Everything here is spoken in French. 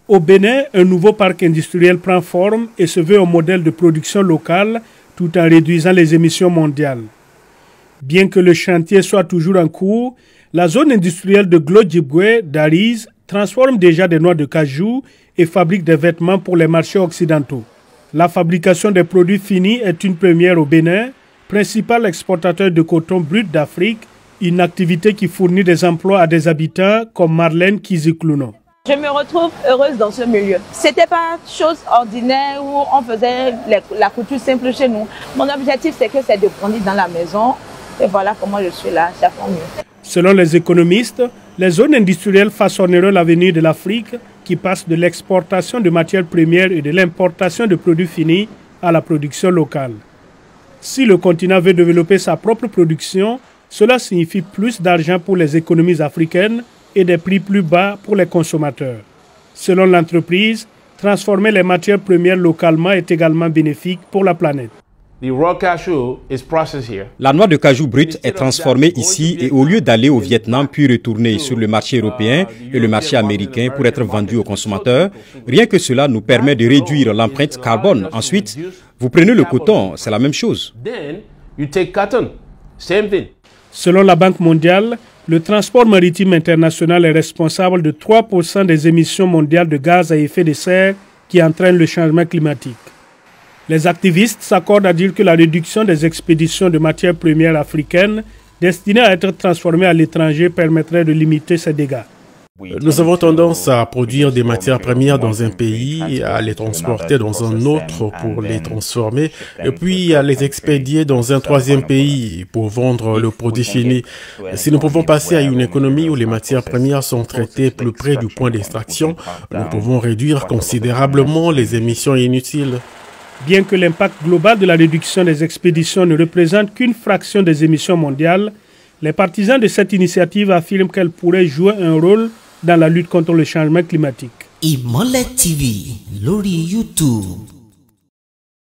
Au Bénin, un nouveau parc industriel prend forme et se veut un modèle de production locale tout en réduisant les émissions mondiales. Bien que le chantier soit toujours en cours, la zone industrielle de Glodjibwe d'Ariz transforme déjà des noix de cajou et fabrique des vêtements pour les marchés occidentaux. La fabrication des produits finis est une première au Bénin, principal exportateur de coton brut d'Afrique, une activité qui fournit des emplois à des habitants comme Marlène Kiziklouno. Je me retrouve heureuse dans ce milieu. C'était pas chose ordinaire où on faisait la couture simple chez nous. Mon objectif, c'est de grandir dans la maison. Et voilà comment je suis là, ça fait mieux. Selon les économistes, les zones industrielles façonneront l'avenir de l'Afrique qui passe de l'exportation de matières premières et de l'importation de produits finis à la production locale. Si le continent veut développer sa propre production, cela signifie plus d'argent pour les économies africaines et des prix plus bas pour les consommateurs. Selon l'entreprise, transformer les matières premières localement est également bénéfique pour la planète. La noix de cajou brute est transformée ici et au lieu d'aller au Vietnam puis retourner sur le marché européen et le marché américain pour être vendue aux consommateurs, rien que cela nous permet de réduire l'empreinte carbone. Ensuite, vous prenez le coton, c'est la même chose. Selon la Banque mondiale, le transport maritime international est responsable de 3% des émissions mondiales de gaz à effet de serre qui entraînent le changement climatique. Les activistes s'accordent à dire que la réduction des expéditions de matières premières africaines destinées à être transformées à l'étranger permettrait de limiter ces dégâts. Nous avons tendance à produire des matières premières dans un pays, à les transporter dans un autre pour les transformer, et puis à les expédier dans un troisième pays pour vendre le produit fini. Si nous pouvons passer à une économie où les matières premières sont traitées plus près du point d'extraction, nous pouvons réduire considérablement les émissions inutiles. Bien que l'impact global de la réduction des expéditions ne représente qu'une fraction des émissions mondiales, les partisans de cette initiative affirment qu'elle pourrait jouer un rôle dans la lutte contre le changement climatique. Imollet TV, lórí YouTube.